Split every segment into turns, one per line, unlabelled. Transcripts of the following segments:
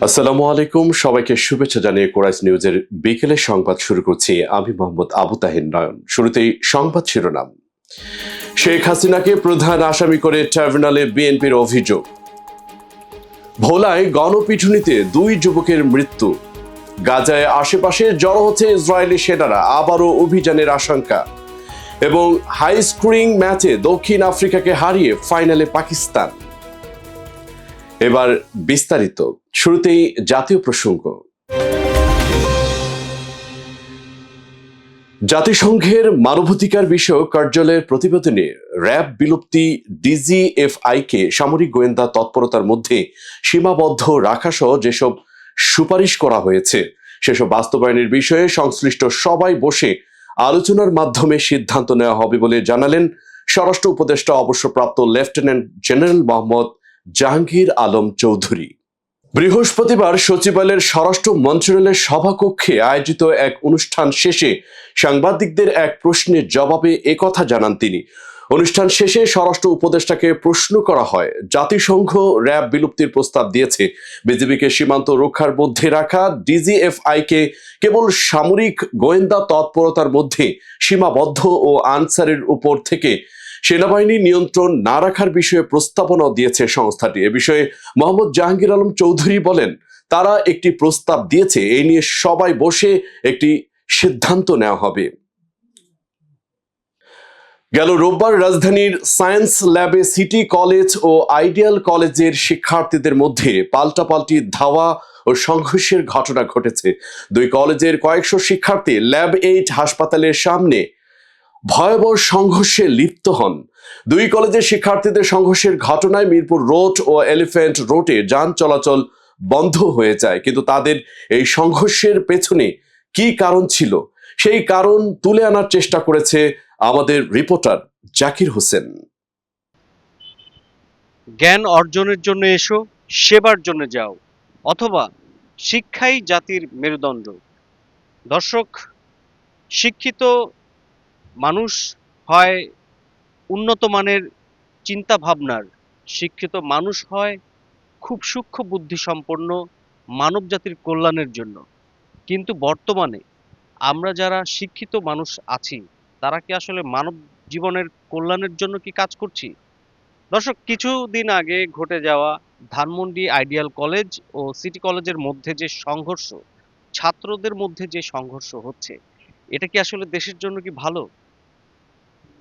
আসসালামু আলাইকুম, সবাইকে শুভেচ্ছা জানিয়ে কোরাইশ নিউজের বিকেলের সংবাদ শুরু করছি। আমি মোহাম্মদ আবু তাহির নয়ন। শুরুতেই সংবাদ শিরোনাম। শেখ হাসিনাকে প্রধান আসামি করে ট্রাইব্যুনালে বিএনপির অভিযোগ। ভোলায় গণপিটুনিতে 2 যুবকের মৃত্যু। গাজায় আশেপাশে জড়ো হচ্ছে ইসরায়েলি সেনারা, আবারও অভিযানের আশঙ্কা। এবং হাই স্কোরিং ম্যাচে দক্ষিণ আফ্রিকাকে হারিয়ে ফাইনালে পাকিস্তান। এবার বিস্তারিত। শুরুতেই জাতীয় প্রসঙ্গ। জাতিসংঘের মানবাধিকার বিষয়ক কার্যালয়ের প্রতিবেদনে র্যাব বিলুপ্তি, ডিজিএফআইকে সামরিক গোয়েন্দা তৎপরতার মধ্যে সীমাবদ্ধ রাখা সহ যেসব সুপারিশ করা হয়েছে সেসব বাস্তবায়নের বিষয়ে সংশ্লিষ্ট সবাই বসে আলোচনার মাধ্যমে সিদ্ধান্ত নেওয়া হবে বলে জানালেন স্বরাষ্ট্র উপদেষ্টা অবসরপ্রাপ্ত লেফটেন্যান্ট জেনারেল মোহাম্মদ জাহাঙ্গীর আলম চৌধুরী। বৃহস্পতিবার সচিবালয়ের স্বরাষ্ট্র মন্ত্রণালয়ের সভাকক্ষে আয়োজিত এক অনুষ্ঠান শেষে সাংবাদিকদের এক প্রশ্নের জবাবে একথা জানান তিনি। অনুষ্ঠান শেষে স্বরাষ্ট্র উপদেষ্টাকে প্রশ্ন করা হয়, জাতিসংঘ র্যাব বিলুপ্তির প্রস্তাব দিয়েছে, বিজিবিকে সীমান্ত রক্ষার মধ্যে রাখা, ডিজিএফআইকে কেবল সামরিক গোয়েন্দা তৎপরতার মধ্যে সীমাবদ্ধ ও আনসারের উপর থেকে সেনাবাহিনী নিয়ন্ত্রণ না রাখার বিষয়ে প্রস্তাবনা দিয়েছে সংস্থাটি। এ বিষয়ে মোহাম্মদ জাহাঙ্গীর আলম চৌধুরী বলেন, তারা একটি প্রস্তাব দিয়েছে, এই নিয়ে সবাই বসে একটি সিদ্ধান্ত নেওয়া হবে। গেল রোববার রাজধানীর সায়েন্স ল্যাবে সিটি কলেজ ও আইডিয়াল কলেজের শিক্ষার্থীদের মধ্যে পাল্টাপাল্টি ধাওয়া ও সংঘর্ষের ঘটনা ঘটেছে। 2 কলেজের কয়েকশো শিক্ষার্থী ল্যাব 8 হাসপাতালের সামনে ভয়াবহ সংঘর্ষে লিপ্ত হন। 2 কলেজের শিক্ষার্থীদের সংঘর্ষের ঘটনায় মিরপুর রোড ও এলিফ্যান্ট রোডে যান চলাচল বন্ধ হয়ে যায়, কিন্তু তাদের এই সংঘর্ষের পেছনে কি কারণ ছিল সেই কারণ তুলে আনার চেষ্টা করেছে আমাদের রিপোর্টার জাকির হোসেন।
জ্ঞান অর্জনের জন্য এসো, সেবার জন্য যাও, অথবা শিক্ষাই জাতির মেরুদণ্ড। দর্শক, শিক্ষিত মানুষ হয় উন্নত মানের চিন্তা ভাবনার, শিক্ষিত মানুষ হয় খুব সূক্ষ্ম বুদ্ধি সম্পন্ন মানব জাতির কল্যাণের জন্য। কিন্তু বর্তমানে আমরা যারা শিক্ষিত মানুষ আছি, তারা কি আসলে মানব জীবনের কল্যাণের জন্য কি কাজ করছি? দর্শক, কিছুদিন আগে ঘটে যাওয়া ধানমন্ডি আইডিয়াল কলেজ ও সিটি কলেজের মধ্যে যে সংঘর্ষ, ছাত্রদের মধ্যে যে সংঘর্ষ হচ্ছে, এটা কি আসলে দেশের জন্য কি ভালো?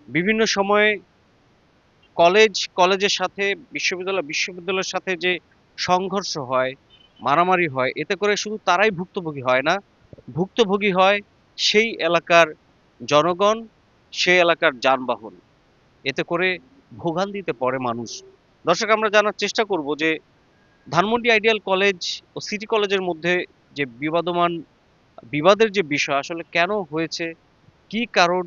বিভিন্ন সময়ে কলেজের সাথে বিশ্ববিদ্যালয়ের সাথে যে সংঘর্ষ হয়, মারামারি হয়, এতে করে শুধু তারাই ভুক্তভোগী হয় না, ভুক্তভোগী হয় সেই এলাকার জনগণ, সেই এলাকার যানবাহন। এতে করে ভোগান্তিতে পড়ে মানুষ। দর্শক, আমরা জানার চেষ্টা করব যে ধানমন্ডি আইডিয়াল কলেজ ও সিটি কলেজের মধ্যে যে বিবাদের যে বিষয় আসলে কেন হয়েছে, কি কারণ,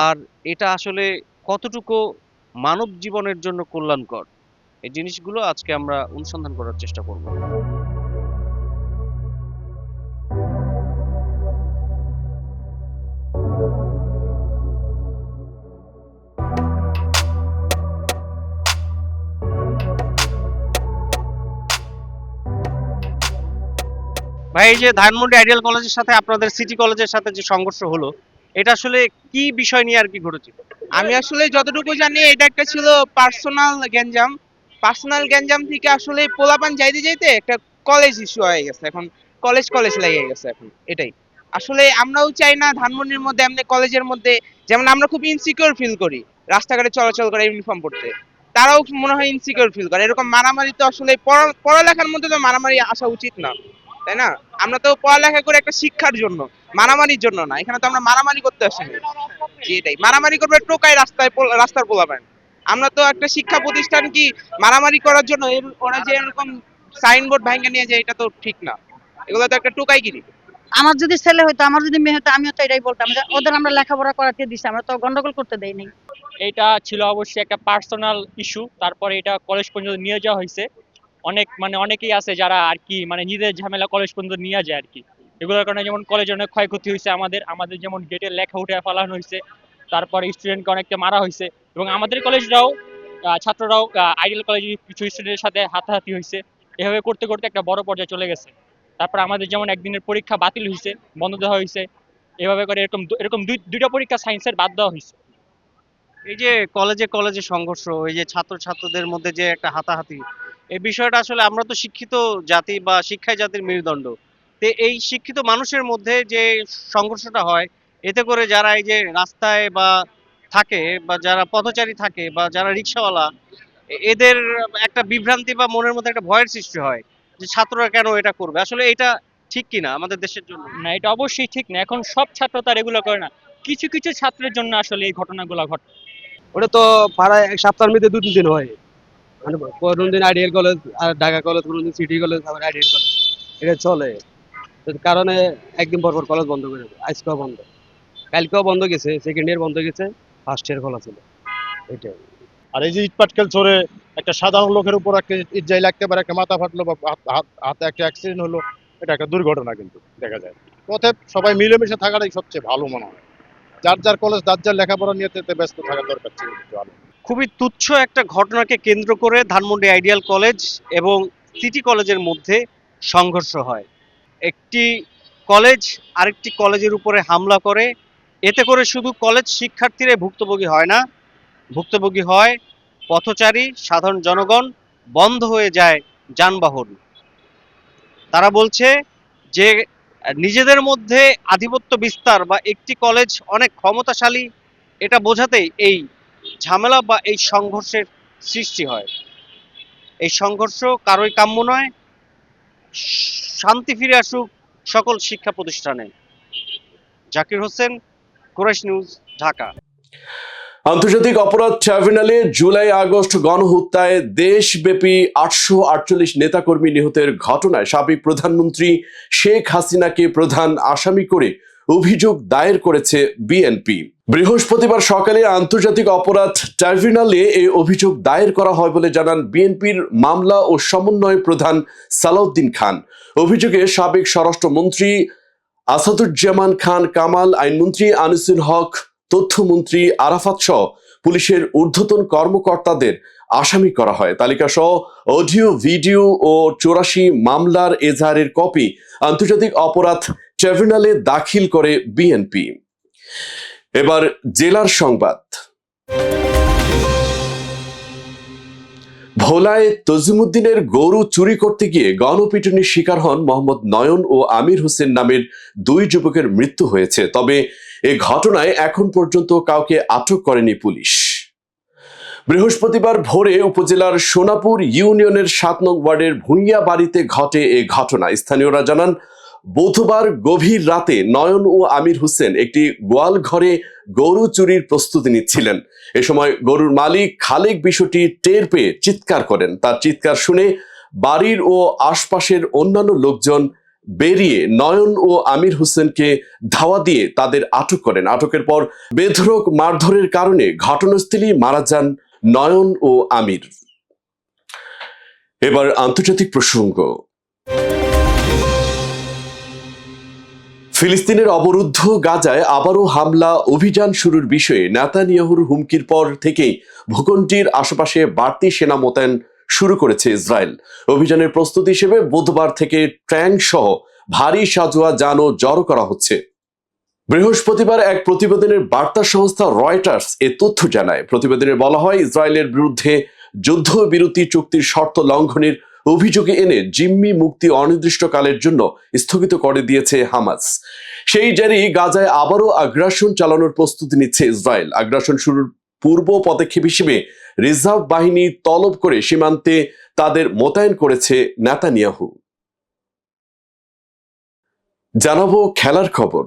আর এটা আসলে কতটুকু মানব জীবনের জন্য কল্যাণকর, এই জিনিসগুলো আজকে আমরা অনুসন্ধান করার চেষ্টা করব। ভাই, এই যে ধানমন্ডি আইডিয়াল কলেজের সাথে আপনাদের সিটি কলেজের সাথে যে সংঘর্ষ হলো, এটা আসলে কি বিষয় নিয়ে আর কি ঘটেছিল?
আমি আসলে যতটুকু জানি এটা একটা ছিল পার্সোনাল গ্যাঞ্জাম থেকে আসলে পোলাপান যাইতে যাইতে একটা কলেজ ইস্যু হয়ে গেছে। এখন কলেজ লেগে গেছে এখন এটাই। আসলে আমরাও চাই না ধানমন্ডির মধ্যে এমনি কলেজের মধ্যে, যেমন আমরা খুব ইনসিকিউর ফিল করি রাস্তাঘাটে চলাচল করে ইউনিফর্ম পড়তে, তারাও মনে হয় ইনসিকিউর ফিল করে। এরকম মারামারি তো আসলে পড়ালেখার মধ্যে তো মারামারি আসা উচিত না, তাই না? আমরা তো পড়ালেখা করে একটা শিক্ষার জন্য, মারামারির জন্য না। এখানে তো আমরা মারামারি করতে আসিনি। জি, এটাই মারামারি করবে টোকাই রাস্তার পোলাপান। আমরা তো একটা শিক্ষা প্রতিষ্ঠান কি মারামারি করার জন্য ওরা যে এরকম সাইনবোর্ড ভাঙা নিয়ে যায়, এটা তো ঠিক না। এগুলো তো একটা টোকাইগিরি।
আমার যদি ছেলে হইতো, আমার যদি মেয়ে হতো, আমিও তো এটাই বলতাম যে ওদের আমরা লেখাপড়া করাতে দিছি, আমরা তো গন্ডগোল করতে দেই নাই।
এটা ছিল অবশ্যই একটা পার্সোনাল ইস্যু। তারপরে এটা কলেজ পর্যন্ত নিয়ে যাওয়া হয়েছে। অনেকেই আছে যারা আর কি নিজেদের ঝামেলা কলেজ পর্যন্ত নিয়ে যায় আর কি। এগুলোর কারণে যেমন কলেজে অনেক ক্ষয়ক্ষতি হয়েছে, আমাদের যেমন গেটের লেখা উঠে ফেলানো হয়েছে, তারপরে স্টুডেন্টকে অনেকটা মারা হয়েছে, এবং আমাদের কলেজরাও ছাত্ররাও আইডিয়াল কলেজের কিছু স্টুডেন্টের সাথে হাতাহাতি হয়েছে। এভাবে করতে করতে একটা বড় পর্যায়ে চলে গেছে। তারপর আমাদের যেমন একদিনের পরীক্ষা বাতিল হয়েছে, বন্ধ দেওয়া হয়েছে, এভাবে করে এরকম এরকম দুইটা পরীক্ষা সায়েন্সের বাদ দেওয়া হয়েছে।
এই যে কলেজে কলেজে সংঘর্ষ, এই যে ছাত্রদের মধ্যে যে একটা হাতাহাতি, এই বিষয়টা আসলে আমরা তো শিক্ষিত জাতি বা শিক্ষাই জাতির মেরুদণ্ড। তো এই শিক্ষিত মানুষের মধ্যে যে সংঘর্ষটা হয়, এতে করে যারা এই যে রাস্তায় বা থাকে বা যারা পথচারী থাকে বা যারা রিক্সাওয়ালা, এদের একটা বিভ্রান্তি বা মনের মধ্যে একটা ভয়ের সৃষ্টি হয় যে ছাত্ররা কেন এটা করবে। আসলে এটা ঠিক কিনা আমাদের দেশের জন্য?
না, এটা অবশ্যই ঠিক না। এখন সব ছাত্র তার এগুলো করে না, কিছু কিছু ছাত্রের জন্য আসলে এই ঘটনাগুলো ঘটে।
ওটা তো পাড়ায় এক সপ্তাহের মধ্যে 2-3 দিন হয়। মানে কোন দিন আইডিয়াল কলেজ আর ঢাকা কলেজ, কোন দিন সিটি কলেজ, আবার আইডিয়াল কলেজ, এটা চলে। তো কারণে একদিন পর পর কলেজ বন্ধ করে দেবে। আজকেও বন্ধ, কালকেও বন্ধ গেছে, সেকেন্ড ইয়ার বন্ধ গেছে, ফার্স্ট ইয়ার খোলা ছিল। এটাই।
আর এই যে ইট পাটকেল ছড়ে একটা সাধারণ লোকের উপর একটা ইট যাই লাগতে পারে, একটা মাথা ফাটলো বা হাতে একটা অ্যাক্সিডেন্ট হলো, এটা একটা দুর্ঘটনা কিন্তু দেখা যায়। অতএব সবাই মিলেমিশে থাকাটাই সবচেয়ে ভালো মনে হয়। যার যার কলেজ, যার যার লেখাপড়া নিয়ে ব্যস্ত থাকা দরকার ছিল একটু ভালো।
খুবই তুচ্ছ একটা ঘটনাকে কেন্দ্র করে ধানমন্ডি আইডিয়াল কলেজ এবং সিটি কলেজের মধ্যে সংঘর্ষ হয়। একটি কলেজ আরেকটি কলেজের উপরে হামলা করে, এতে করে শুধু কলেজ শিক্ষার্থীরাই ভুক্তভোগী হয় না, ভুক্তভোগী হয় পথচারী, সাধারণ জনগণ, বন্ধ হয়ে যায় যানবাহন। তারা বলছে যে নিজেদের মধ্যে আধিপত্য বিস্তার বা একটি কলেজ অনেক ক্ষমতাশালী, এটা বোঝাতেই এই ঝামেলা বা এই সংঘর্ষের সৃষ্টি হয়। এই সংঘর্ষ কারোই কাম্য নয়। শান্তি ফিরে আসুক সকল শিক্ষা প্রতিষ্ঠানে। জাকির হোসেন, কুরাইশ নিউজ, ঢাকা।
আন্তর্জাতিক অপরাধ ট্রাইব্যুনালে জুলাই আগস্ট গণহত্যায় দেশব্যাপী 848 নেতাকর্মী নিহতের ঘটনায় সাবেক প্রধানমন্ত্রী শেখ হাসিনাকে প্রধান আসামি করে অভিযোগ দায়ের করেছে বিএনপি। বৃহস্পতিবার সকালে আন্তর্জাতিক অপরাধ ট্রাইব্যুনালে এই অভিযোগ দায়ের করা হয় বলে জানান বিএনপির মামলা ও সমন্বয় প্রধান সালাউদ্দিন খান। অভিযোগে সাবেক স্বরাষ্ট্রমন্ত্রী আসাদুজ্জামান খান কামাল, আইনমন্ত্রী আনিসুল হক, তথ্যমন্ত্রী আরাফাত সহ পুলিশের ঊর্ধ্বতন কর্মকর্তাদের আসামি করা হয়। তালিকা সহ অডিও, ভিডিও ও 84 মামলার এজাহারের কপি আন্তর্জাতিক অপরাধ ট্রাইব্যুনালে দাখিল করে বিএনপি। এবার জেলার সংবাদ। ভোলায় তজিমুদ্দিনের গরু চুরি করতে গিয়ে গণপিটুনির শিকার হন মোহাম্মদ নয়ন ও আমির হোসেন নামের 2 যুবকের মৃত্যু হয়েছে। তবে এ ঘটনায় এখন পর্যন্ত কাউকে আটক করেনি পুলিশ। বৃহস্পতিবার ভোরে উপজেলার সোনাপুর ইউনিয়নের 7 নং ওয়ার্ডের ভুঁইয়া বাড়িতে ঘটে এ ঘটনা। স্থানীয়রা জানান, বুধবার গভীর রাতে নয়ন ও আমির হোসেন একটি গোয়াল ঘরে গরু চুরির প্রস্তুতি নিচ্ছিলেন। এ সময় গরুর মালিক খালেক বিষয়টি টের পেয়ে চিৎকার করেন। তার চিৎকার শুনে বাড়ির ও আশপাশের অন্যান্য লোকজন বেরিয়ে নয়ন ও আমির হোসেনকে ধাওয়া দিয়ে তাদের আটক করেন। আটকের পর বেধড়ক মারধরের কারণে ঘটনাস্থলেই মারা যান নয়ন ও আমির। এবার আন্তর্জাতিক প্রসঙ্গ। ফিলিস্তিনের অবরুদ্ধ গাজায় আবারও হামলা অভিযান শুরুর বিষয়ে নেতানিয়াহুর হুমকির পর থেকেই ভূখণ্ডটির আশেপাশে বাড়তি সেনা মোতায়েন শুরু করেছে ইসরায়েল। অভিযানের প্রস্তুতি হিসেবে বুধবার থেকে ট্যাঙ্ক সহ ভারী সাঁজোয়া যানও জড়ো করা হচ্ছে। বৃহস্পতিবার এক প্রতিবেদনের বার্তা সংস্থা রয়টার্স এ তথ্য জানায়। প্রতিবেদনে বলা হয়, ইসরায়েলের বিরুদ্ধে যুদ্ধবিরতি চুক্তির শর্ত লঙ্ঘনের অভিযোগে এনে জিম্মি মুক্তি অনির্দিষ্টকালের জন্য স্থগিত করে দিয়েছে হামাস। সেই জেরেই গাজায় আবারও আগ্রাসন চালানোর প্রস্তুতি নিচ্ছে ইসরায়েল। আগ্রাসন শুরুর পূর্ব পদক্ষেপ হিসেবে রিজার্ভ বাহিনী তলব করে সীমান্তে তাদের মোতায়েন করেছে নেতানিয়াহু। জানাবো খেলার খবর।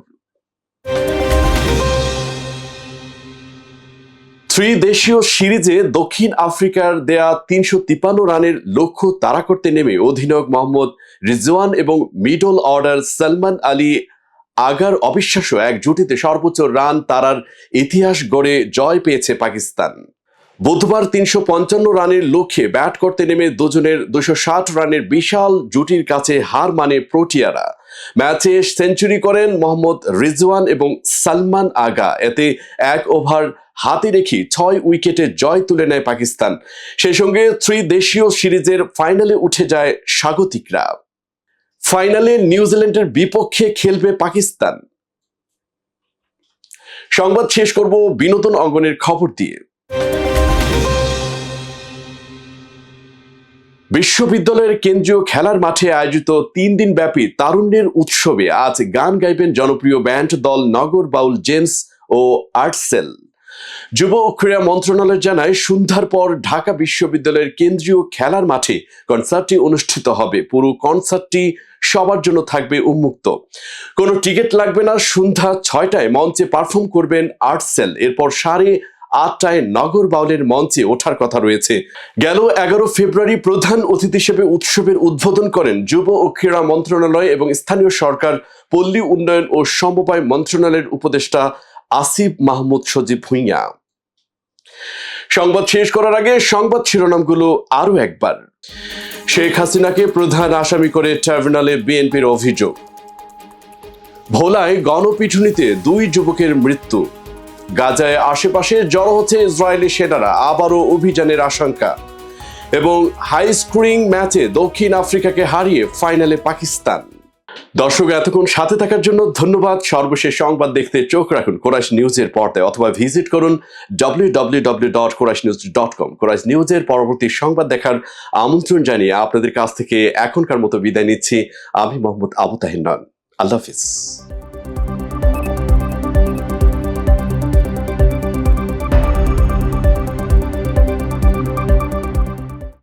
ত্রিদেশীয় সিরিজে দক্ষিণ আফ্রিকার দেয়া 353 রানের লক্ষ্য তাড়া করতে নেমে অধিনায়ক মোহাম্মদ রিজওয়ান এবং middle order Salman Ali agar অবিশ্বাস্য এক জুটিতে সর্বোচ্চ রান তাড়ার ইতিহাস গড়ে জয় পেয়েছে পাকিস্তান। বুধবার 355 রানের লক্ষ্যে ব্যাট করতে নেমে দুজনের 260 রানের বিশাল জুটির কাছে হার মানে প্রোটিয়ারা। ম্যাচে সেঞ্চুরি করেন মোহাম্মদ রিজওয়ান এবং সালমান আগা। এতে 1 ওভার হাতে রেখে 6 উইকেটে জয় তুলে নেয় পাকিস্তান। সেই সঙ্গে ত্রিদেশীয় সিরিজের ফাইনালে উঠে যায় স্বাগতিকরা। ফাইনালে নিউজিল্যান্ডের বিপক্ষে খেলবে পাকিস্তান। সংবাদ শেষ করব বিনোদন অঙ্গনের খবর দিয়ে। বিশ্ববিদ্যালয়ের কেন্দ্রীয় খেলার মাঠে আয়োজিত 3 দিন ব্যাপী তারুণ্যের উৎসবে আজ গান গাইবেন জনপ্রিয় ব্যান্ড দল নগর বাউল জেমস ও আর্টসেল। যুব ও ক্রীড়া মন্ত্রণালয় জানায়, সন্ধ্যার পর ঢাকা বিশ্ববিদ্যালয়ের কেন্দ্রীয় খেলার মাঠে কনসার্টটি অনুষ্ঠিত হবে। পুরো কনসার্টটি সবার জন্য থাকবে উন্মুক্ত, কোনো টিকিট লাগবে না। সন্ধ্যা 6টায় মঞ্চে পারফর্ম করবেন আর্টসেল। এরপর 8:30টায় নগর বাউলের মঞ্চে ওঠার কথা রয়েছে। গেল 11 ফেব্রুয়ারি প্রধান অতিথি হিসেবে উৎসবের উদ্বোধন করেন যুব ও ক্রীড়া মন্ত্রণালয় এবং স্থানীয় সরকার, পল্লী উন্নয়ন ও সমবায় মন্ত্রণালয়ের উপদেষ্টা আসিফ মাহমুদ সজীব ভুঁইয়া। সংবাদ শেষ করার আগে সংবাদ শিরোনামগুলো আরো একবার। শেখ হাসিনাকে প্রধান আসামি করে ট্রাইব্যুনালে বিএনপির অভিযোগ। ভোলায় গণপিটুনিতে 2 যুবকের মৃত্যু। গাজায় আশেপাশে জড়ো হচ্ছে ইসরায়েলি সেনারা, আবারও অভিযানের আশঙ্কা। এবং হাই স্কোরিং ম্যাচে দক্ষিণ আফ্রিকাকে হারিয়ে ফাইনালে পাকিস্তান। দর্শক, এতক্ষণ সাথে থাকার জন্য ধন্যবাদ। সর্বশেষ সংবাদ দেখতে চোখ রাখুন কোরাইশ নিউজের পর্দায় অথবা ভিজিট করুন www.কোরাইশনিউজ.com। কোরাইশ নিউজের পরবর্তী সংবাদ দেখার আমন্ত্রণ জানিয়ে আপনাদের কাছ থেকে এখনকার মতো বিদায় নিচ্ছি। আমি মোহাম্মদ আবু তাহির নন। আল্লাহ হাফিজ।